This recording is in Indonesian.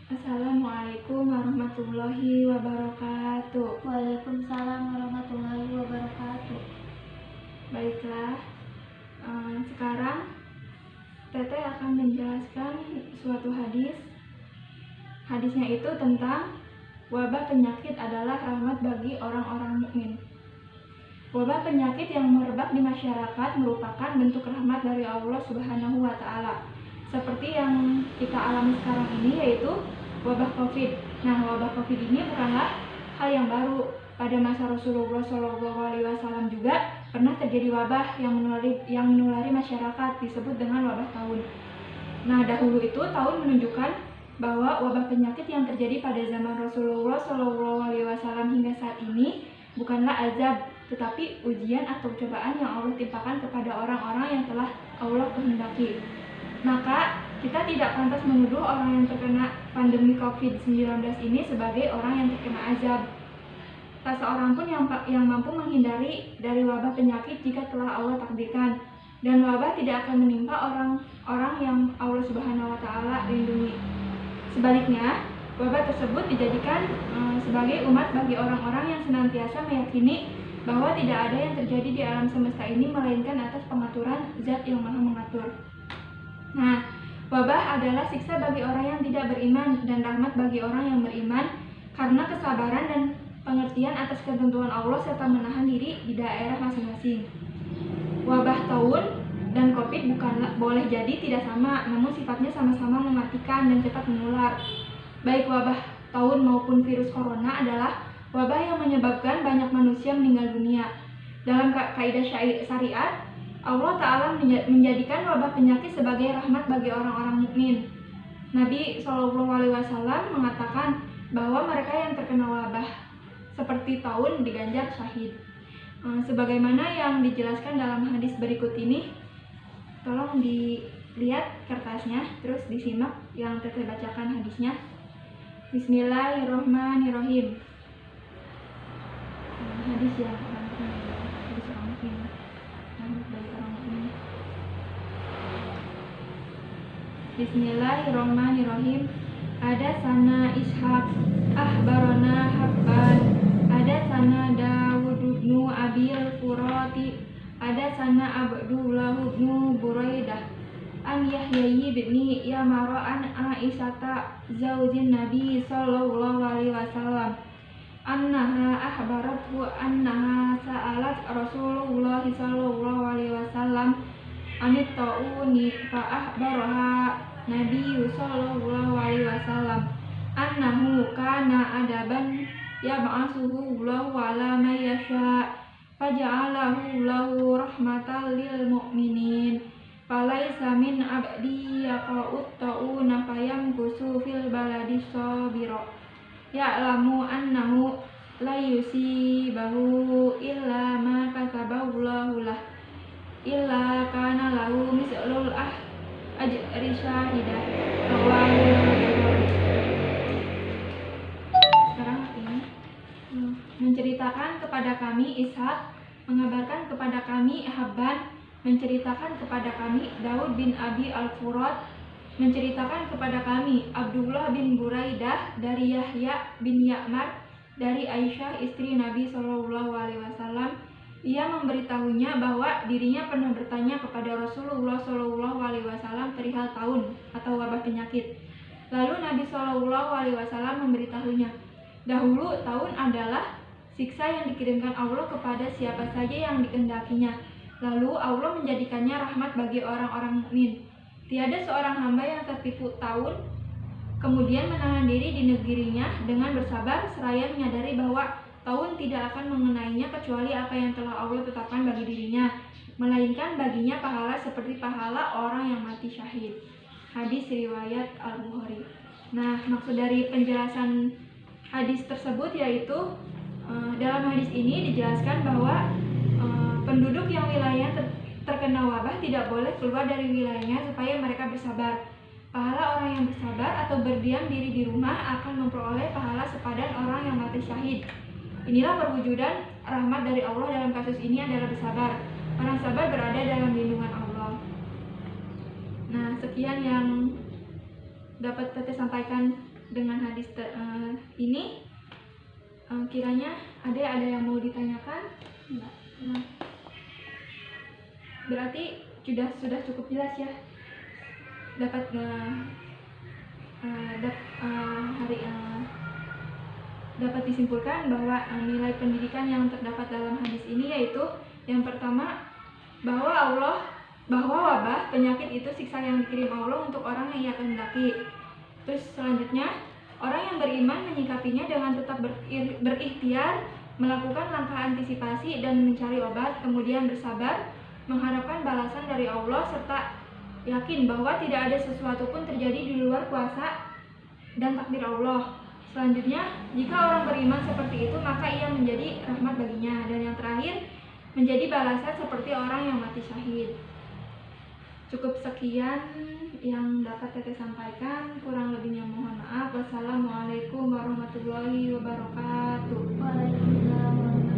Assalamualaikum warahmatullahi wabarakatuh. Waalaikumsalam warahmatullahi wabarakatuh. Baiklah, sekarang Teteh akan menjelaskan suatu hadis. Hadisnya itu tentang wabah penyakit adalah rahmat bagi orang-orang mukmin. Wabah penyakit yang merebak di masyarakat merupakan bentuk rahmat dari Allah Subhanahu wa Ta'ala, seperti yang kita alami sekarang ini, yaitu wabah COVID. Nah, wabah COVID ini bukanlah hal yang baru. Pada masa Rasulullah SAW juga pernah terjadi wabah yang menulari masyarakat, disebut dengan wabah taun. Nah, dahulu itu taun menunjukkan bahwa wabah penyakit yang terjadi pada zaman Rasulullah SAW hingga saat ini bukanlah azab, tetapi ujian atau cobaan yang Allah timpakan kepada orang-orang yang telah Allah kehendaki. Maka kita tidak pantas menuduh orang yang terkena pandemi COVID-19 ini sebagai orang yang terkena azab. Tak seorang pun yang mampu menghindari dari wabah penyakit jika telah Allah takdirkan, dan wabah tidak akan menimpa orang-orang yang Allah Subhanahu wa Ta'ala lindungi. Sebaliknya, wabah tersebut dijadikan sebagai umat bagi orang-orang yang senantiasa meyakini bahwa tidak ada yang terjadi di alam semesta ini melainkan atas pengaturan Zat yang Maha Mengatur. Nah, wabah adalah siksa bagi orang yang tidak beriman dan rahmat bagi orang yang beriman karena kesabaran dan pengertian atas ketentuan Allah serta menahan diri di daerah masing-masing. Wabah taun dan COVID bukanlah boleh jadi tidak sama, namun sifatnya sama-sama mematikan dan cepat menular. Baik wabah taun maupun virus corona adalah wabah yang menyebabkan banyak manusia meninggal dunia. Dalam kaidah syariat, Allah Ta'ala menjadikan wabah penyakit sebagai rahmat bagi orang-orang mukmin. Nabi SAW mengatakan bahwa mereka yang terkena wabah seperti taun diganjar syahid. Sebagaimana yang dijelaskan dalam hadis berikut ini, tolong dilihat kertasnya, terus disimak yang Teteh bacakan hadisnya. Bismillahirrohmanirrohim. Hadis yang hadis orang mukmin, rahmat bagi orang mukmin. Bismillahirrohmanirrohim. Ada sana Ishaq, ahbarona Habban, ada sana Dawud bin Abil Furati, ada sana Abdullah bin Buraidah, an Yahya bin Yamara an Aisyata zaujin Nabi sallallahu alaihi wasallam, annaha ahbarathu annaha sa'alat Rasulullah sallallahu alaihi wasallam anit tauni fa ahbaraha Nabi sallallahu alaihi wasallam annahu kana adaban yab'asuhu Allahu ala man yasha faja'alahu lahu rahmatan lil mu'minin falaisa min abdi yaqa'ut ta'una fayamkusu fil baladi sabira ya'lamu annahu la yusibahu illa ma katabahu Allahu lah illa kana lahu mislul ajri syahidah. Sekarang ini menceritakan kepada kami Ishaq, mengabarkan kepada kami Habban, menceritakan kepada kami Daud bin Abi al-Furat, menceritakan kepada kami Abdullah bin Buraidah dari Yahya bin Ya'mar dari Aisyah istri Nabi Shallallahu alaihi wasallam. Ia memberitahunya bahwa dirinya pernah bertanya kepada Rasulullah Shallallahu alaihi wasallam perihal taun atau wabah penyakit. Lalu Nabi Shallallahu alaihi wasallam memberitahunya, dahulu taun adalah siksa yang dikirimkan Allah kepada siapa saja yang dikehendakinya. Lalu Allah menjadikannya rahmat bagi orang-orang mukmin. Tiada seorang hamba yang tertipu taun kemudian menahan diri di negerinya dengan bersabar seraya menyadari bahwa taun tidak akan mengenainya kecuali apa yang telah Allah tetapkan bagi dirinya, melainkan baginya pahala seperti pahala orang yang mati syahid. Hadis riwayat Al-Bukhari. Nah, maksud dari penjelasan hadis tersebut yaitu dalam hadis ini dijelaskan bahwa penduduk yang wilayah terkena wabah tidak boleh keluar dari wilayahnya supaya mereka bersabar. Pahala orang yang bersabar atau berdiam diri di rumah akan memperoleh pahala sepadan orang yang mati syahid. Inilah perwujudan rahmat dari Allah dalam kasus ini adalah bersabar. Orang sabar berada dalam lindungan Allah. Nah, sekian yang dapat Teteh sampaikan dengan hadis ini, kiranya ada yang mau ditanyakan? Enggak. Berarti sudah cukup jelas ya, dapat dapat disimpulkan bahwa nilai pendidikan yang terdapat dalam hadis ini yaitu yang pertama, bahwa wabah penyakit itu siksa yang dikirim Allah untuk orang yang ia kehendaki. Terus selanjutnya, orang yang beriman menyikapinya dengan tetap berikhtiar, melakukan langkah antisipasi dan mencari obat, kemudian bersabar, mengharapkan balasan dari Allah, serta yakin bahwa tidak ada sesuatu pun terjadi di luar kuasa dan takdir Allah. Selanjutnya, jika orang beriman seperti itu, maka ia menjadi rahmat baginya. Dan yang terakhir, menjadi balasan seperti orang yang mati syahid. Cukup sekian yang dapat Teteh sampaikan, kurang lebihnya mohon maaf. Wassalamualaikum warahmatullahi wabarakatuh. Waalaikumsalam warahmatullahi wabarakatuh.